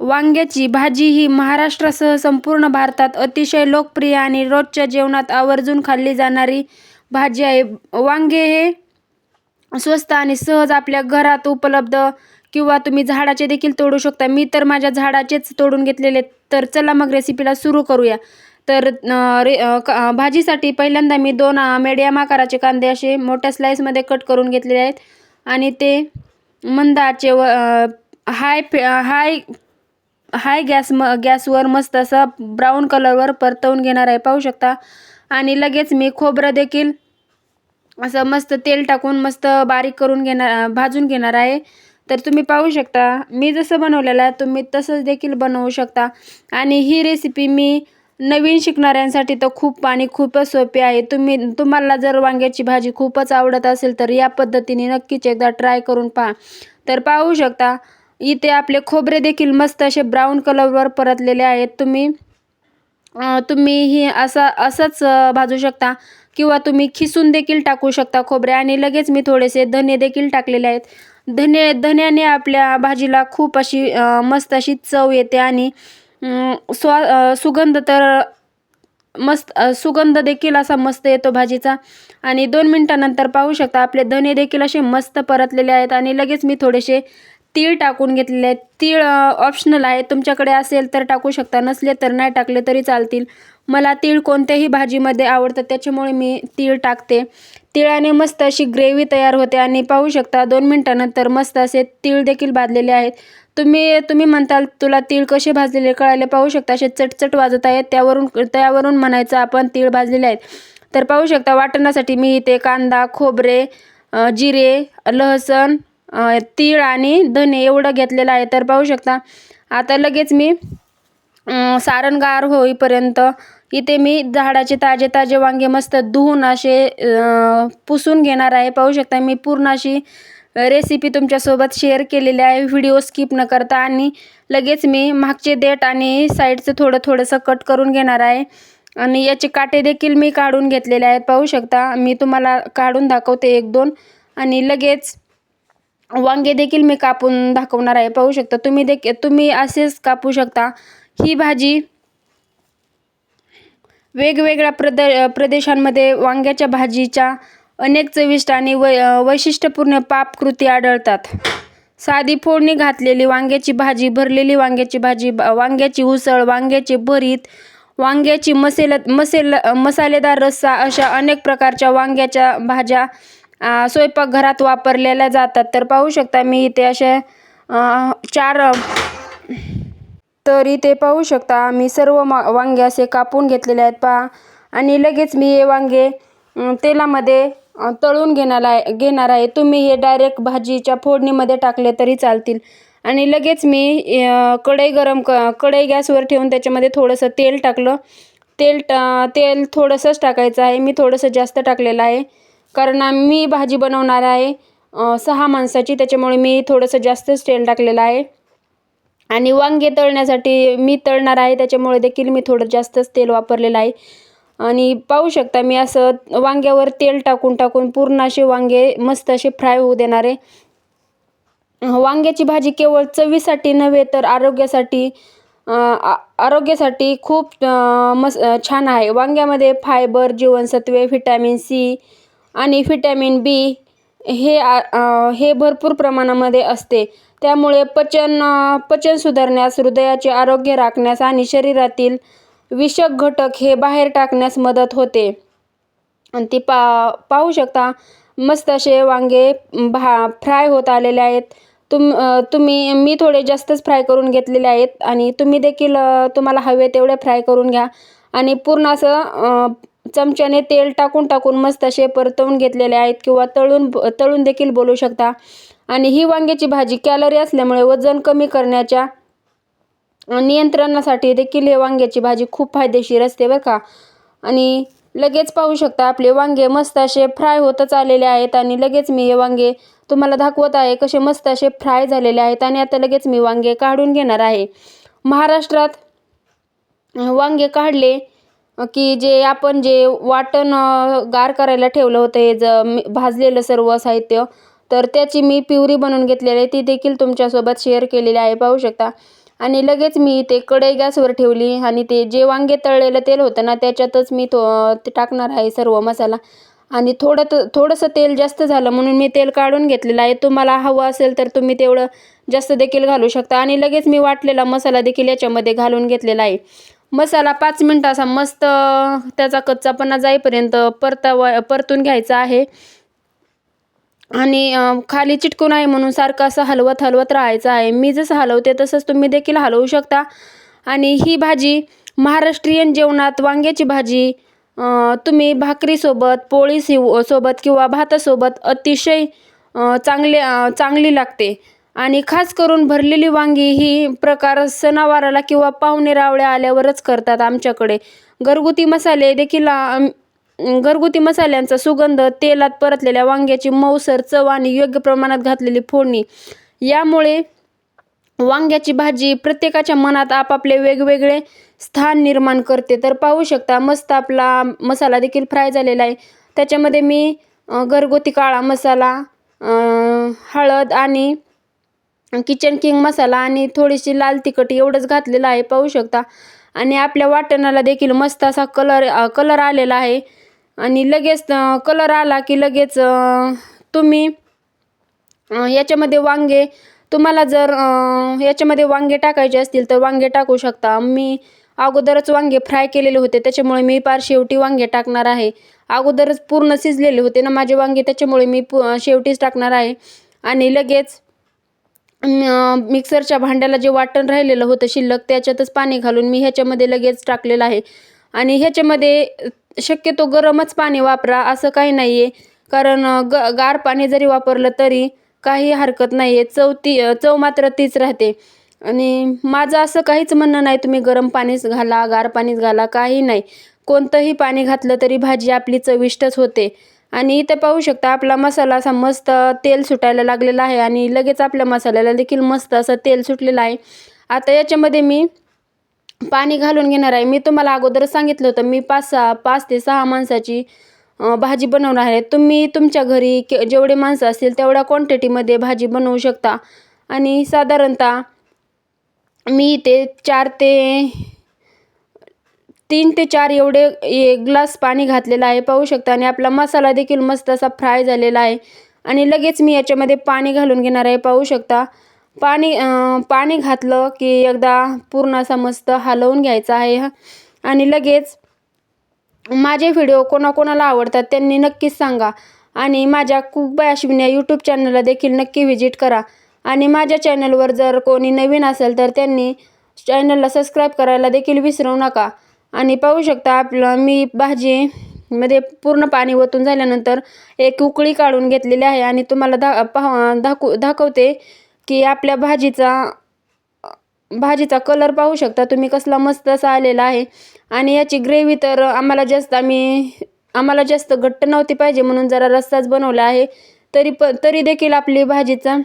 वांग्याची भाजी ही महाराष्ट्रासह संपूर्ण भारतात अतिशय लोकप्रिय आणि रोजच्या जेवणात आवर्जून खाल्ली जाणारी भाजी आहे. वांगे हे स्वस्त आणि सहज आपल्या घरात उपलब्ध किंवा तुम्ही झाडाचे देखील तोडू शकता. मी तर माझ्या झाडाचेच तोडून घेतलेले. तर चला मग रेसिपीला सुरू करूया. तर भाजीसाठी पहिल्यांदा मी 2 मीडियम आकाराचे कांदे असे मोठ्या स्लाइसमध्ये कट करून घेतलेले आहेत आणि ते मंद आचेवर हाय गॅसवर मस्त असं ब्राऊन कलरवर परतवून घेणार आहे, पाहू शकता. आणि लगेच मी खोबरं देखील असं मस्त तेल टाकून मस्त बारीक करून भाजून घेणार आहे. तर तुम्ही पाहू शकता मी जसं बनवलेलं आहे तुम्ही तसंच देखील बनवू शकता. आणि ही रेसिपी मी नवीन शिकणाऱ्यांसाठी तर खूपच सोपी आहे. तुम्हाला जर वांग्याची भाजी खूपच आवडत असेल तर या पद्धतीने नक्कीच एकदा ट्राय करून पहा. तर पाहू शकता इथे आपले खोबरे देखील मस्त असे ब्राऊन कलरवर परतलेले आहेत. तुम्ही ही असंच भाजू शकता किंवा तुम्ही खिसून देखील टाकू शकता खोबरे. आणि लगेच मी थोडेसे धने देखील टाकलेले आहेत. धन्याने आपल्या भाजीला खूप अशी मस्त अशी चव येते आणि सुगंध तर सुगंध देखील असा मस्त येतो भाजीचा. आणि 2 मिनिटानंतर पाहू शकता आपले धने देखील असे मस्त परतलेले आहेत. आणि लगेच मी थोडेसे तीळ टाकून घेतलेले आहेत. तीळ ऑप्शनल आहे, तुमच्याकडे असेल तर टाकू शकता, नसले तर नाही टाकले तरी चालतील. मला तीळ कोणत्याही भाजीमध्ये आवडतं त्याच्यामुळे मी तीळ टाकते. तिळाने मस्त अशी ग्रेव्ही तयार होते. आणि पाहू शकता 2 मिनिटानंतर मस्त असे तीळ देखील भाजलेले आहेत. तुम्ही म्हणताल तुला तीळ कसे भाजलेले कळाले, पाहू शकता असे चटचट वाजत आहेत, त्यावरून म्हणायचं आपण तीळ भाजलेले आहेत. तर पाहू शकता वाटणासाठी मी इथे कांदा, खोबरे, जिरे, लहसुन, तीळ आणि धने एवढं घेतलेलं आहे. तर पाहू शकता आता लगेच मी सारण गार होईपर्यंत इथे मी झाडाचे ताजे वांगे मस्त धुवून असे पुसून घेणार आहे. पाहू शकता मी पूर्ण अशी रेसिपी तुमच्यासोबत शेअर केलेली आहे, व्हिडिओ स्किप न करता. आणि लगेच मी मागचे देठ आणि साईडचं थोडंसं कट करून घेणार आहे. आणि याचे काटे देखील मी काढून घेतलेले आहेत, पाहू शकता. मी तुम्हाला काढून दाखवते 1-2. आणि लगेच वांगे देखील मी कापून दाखवणार आहे, पाहू शकता. तुम्ही असेच कापू शकता. ही भाजी वेगवेगळ्या प्रदेशांमध्ये वांग्याच्या भाजीच्या अनेक चविष्ट आणि वैशिष्ट्यपूर्ण पाककृती आढळतात. साधी फोडणी घातलेली वांग्याची भाजी, भरलेली वांग्याची भाजी, वांग्याची उसळ, वांग्याचे भरीत, वांग्याची मसालेदार रस्सा अशा अनेक प्रकारच्या वांग्याच्या भाज्या स्वयंपाकघरात वापरलेल्या जातात. तर पाहू शकता मी इथे अशा 4 तर इथे पाहू शकता मी सर्व वांगे असे कापून घेतलेले आहेत पहा. आणि लगेच मी हे वांगे तेलामध्ये तळून घेणार आहे. तुम्ही हे डायरेक्ट भाजीच्या फोडणीमध्ये टाकले तरी चालतील. आणि लगेच मी कढई गॅसवर ठेवून त्याच्यामध्ये थोडंसं तेल टाकलं. तेल थोडंसंच टाकायचं आहे, मी थोडंसं जास्त टाकलेलं आहे कारण मी भाजी बनवणार आहे 6 माणसाची, त्याच्यामुळे मी थोडंसं जास्तच तेल टाकलेलं आहे. आणि वांगे तळण्यासाठी मी तळणार आहे त्याच्यामुळे देखील मी थोडं जास्तच तेल वापरलेलं आहे. आणि पाहू शकता मी असं वांग्यावर तेल टाकून पूर्ण असे वांगे मस्त असे फ्राय होऊ देणार आहे. वांग्याची भाजी केवळ चवीसाठी नव्हे तर आरोग्यासाठी खूप छान आहे. वांग्यामध्ये फायबर, जीवनसत्वे, व्हिटॅमिन सी आणि व्हिटॅमिन बी हे भरपूर प्रमाणामध्ये असते. त्यामुळे पचन सुधारण्यास, हृदयाचे आरोग्य राखण्यास आणि शरीरातील विषक घटक हे बाहेर टाकण्यास मदत होते. आणि ती पाहू शकता मस्त असे वांगे फ्राय होत आलेले आहेत. मी थोडे जास्तच फ्राय करून घेतलेले आहेत आणि तुम्ही देखील तुम्हाला हवे तेवढे फ्राय करून घ्या. आणि पूर्ण असं चमच्याने तेल टाकून मस्त असे परतवून घेतलेले आहेत किंवा तळून देखील बोलू शकता. आणि ही वांग्याची भाजी कॅलरी असल्यामुळे वजन कमी करण्याच्या नियंत्रणासाठी देखील हे वांग्याची भाजी खूप फायदेशीर असते बरं का. आणि लगेच पाहू शकता आपले वांगे मस्त असे फ्राय होतच आलेले आहेत. आणि लगेच मी हे वांगे तुम्हाला दाखवत आहे कसे मस्त असे फ्राय झालेले आहेत. आणि आता लगेच मी वांगे काढून घेणार आहे. महाराष्ट्रात वांगे काढले की आपण जे वाटण गार करायला ठेवलं होतं हे भाजलेलं सर्व साहित्य, तर त्याची मी प्युरी बनवून घेतलेली आहे, ती देखील तुमच्यासोबत शेअर केलेली आहे, पाहू शकता. आणि लगेच मी ते कढई गॅसवर ठेवली आणि ते जे वांगे तळलेलं तेल होतं ना त्याच्यातच मी ते टाकणार आहे सर्व मसाला. आणि थोडंसं तेल जास्त झालं म्हणून मी तेल काढून घेतलेलं आहे. तुम्हाला हवं असेल तर तुम्ही तेवढं जास्त देखील घालू शकता. आणि लगेच मी वाटलेला मसाला देखील याच्यामध्ये घालून घेतलेला आहे. मसाला 5 मिनटं असा मस्त त्याचा कच्चापणा जाईपर्यंत परतून घ्यायचा आहे. आणि खाली चिटकू नये म्हणून सारखं असं हलवत राहायचं आहे. मी जसं हलवते तसंच तुम्ही देखील हलवू शकता. आणि ही भाजी महाराष्ट्रीयन जेवणात वांग्याची भाजी तुम्ही भाकरीसोबत, सोबत किंवा भातासोबत अतिशय चांगली लागते. आणि खास करून भरलेली वांगी ही प्रकार सणावाराला किंवा पाहुणे रावळे आल्यावरच करतात आमच्याकडे. घरगुती मसाले देखील घरगुती मसाल्यांचा सुगंध, तेलात परतलेल्या वांग्याची मऊसर चव आणि योग्य प्रमाणात घातलेली फोडणी यामुळे वांग्याची भाजी प्रत्येकाच्या मनात आपापले वेगवेगळे स्थान निर्माण करते. तर पाहू शकता मस्त आपला मसाला देखील फ्राय झालेला आहे. त्याच्यामध्ये मी घरगुती काळा मसाला, हळद आणि किचन किंग मसाला आणि थोडीशी लाल तिखट एवढंच घातलेलं आहे, पाहू शकता. आणि आपल्या वाटणाला देखील मस्त असा कलर आलेला आहे. आणि लगेच कलर आला की लगेच तुम्ही याच्यामध्ये वांगे, तुम्हाला जर याच्यामध्ये वांगे टाकायचे असतील तर वांगे टाकू शकता. मी अगोदरच वांगे फ्राय केलेले होते त्याच्यामुळे मी पार शेवटी वांगे टाकणार आहे. अगोदरच पूर्ण शिजलेले होते ना माझे वांगे, त्याच्यामुळे मी शेवटीच टाकणार आहे. आणि लगेच मिक्सरच्या भांड्याला जे वाटण राहिलेलं होतं शिल्लक त्याच्यातच पाणी घालून मी ह्याच्यामध्ये लगेच टाकलेलं आहे. आणि ह्याच्यामध्ये शक्यतो गरमच पाणी वापरा, असं काही नाही आहे. कारण गार पाणी जरी वापरलं तरी काही हरकत नाही आहे. चव मात्र तीच राहते. आणि माझं असं काहीच म्हणणं नाही तुम्ही गरम पाणीच घाला, गार पाणीच घाला, काही नाही. कोणतंही पाणी घातलं तरी भाजी आपली चविष्टच होते. आणि इथे पाहू शकता आपला मसाला असा मस्त तेल सुटायला लागलेला आहे. आणि लगेच आपल्या मसाल्याला देखील मस्त असं तेल सुटलेलं आहे. आता याच्यामध्ये मी पाणी घालून घेणार आहे. मी तुम्हाला अगोदर सांगितलं होतं मी 5 ते 6 माणसाची भाजी बनवणार आहे. तुम्ही तुमच्या घरी जेवढे माणसं असतील तेवढ्या क्वांटिटीमध्ये भाजी बनवू शकता. आणि साधारणतः मी ते 3 ते 4 एवढे 1 ग्लास पाणी घातलेलं आहे, पाहू शकता. आणि आपला मसाला देखील मस्त असा फ्राय झालेला आहे. आणि लगेच मी याच्यामध्ये पाणी घालून घेणार आहे, पाहू शकता. पाणी घातलं की एकदा पूर्ण असा मस्त हलवून घ्यायचा आहे. आणि लगेच माझे व्हिडिओ कोणाकोणाला आवडतात त्यांनी नक्कीच सांगा. आणि माझ्या कुक बाय अश्विनी या यूट्यूब चॅनलला देखील नक्की व्हिजिट करा. आणि माझ्या चॅनलवर जर कोणी नवीन असेल तर त्यांनी चॅनलला सबस्क्राईब करायला देखील विसरू नका. आणि पाहू शकता मी भाजीमध्ये पूर्ण पाणी ओतून झाल्यानंतर एक उकळी काढून घेतलेली आहे. आणि तुम्हाला दाखवते की आपल्या भाजीचा कलर पाहू शकता तुम्ही कसला मस्त असा आलेला आहे. आणि याची ग्रेव्ही तर आम्हाला जास्त घट्ट नव्हती पाहिजे म्हणून जरा रस्साच बनवला आहे. तरी देखील आपली भाजीचा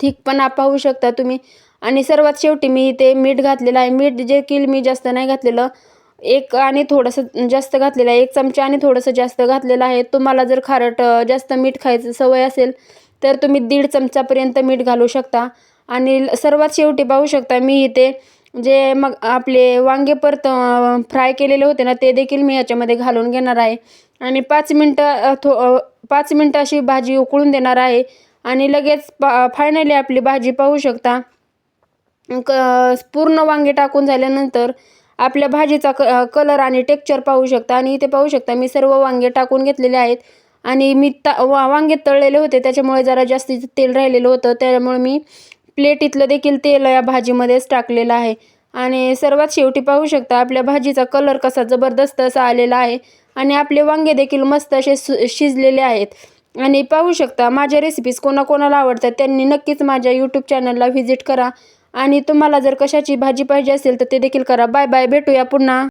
थिकपणा पाहू शकता तुम्ही. आणि सर्वात शेवटी मी इथे मीठ घातलेलं आहे. मीठ देखील मी जास्त नाही घातलेलं, 1 आणि थोडंसं जास्त घातलेलं आहे, 1 चमचा आणि थोडंसं जास्त घातलेलं आहे. तुम्हाला जर खारट जास्त मीठ खायचं सवय असेल तर तुम्ही 1.5 चमचापर्यंत मीठ घालू शकता. आणि सर्वात शेवटी पाहू शकता मी इथे जे मग आपले वांगे फ्राय केलेले होते ना ते देखील मी याच्यामध्ये घालून घेणार आहे. आणि 5 मिनटं अशी भाजी उकळून देणार आहे. आणि लगेच फायनली आपली भाजी पाहू शकता पूर्ण वांगे टाकून झाल्यानंतर आपल्या भाजीचा कलर आणि टेक्स्चर पाहू शकता. आणि इथे पाहू शकता मी सर्व वांगे टाकून घेतलेले आहेत. आणि मी वांगे तळलेले होते त्याच्यामुळे जरा जास्तीचं तेल राहिलेलं होतं, त्यामुळे मी प्लेटीतलं देखील तेल या भाजीमध्येच टाकलेलं आहे. आणि सर्वात शेवटी पाहू शकता आपल्या भाजीचा कलर कसा जबरदस्त असा आलेला आहे. आणि आपले वांगे देखील मस्त असे शिजलेले आहेत. आणि पाहू शकता माझ्या रेसिपीज कोणाकोणाला आवडतात त्यांनी नक्कीच माझ्या यूट्यूब चॅनलला व्हिजिट करा. आणि तुम्हाला जर कशाची भाजी पाहिजे असेल तर ते देखील करा. बाय बाय, भेटूया पुन्हा.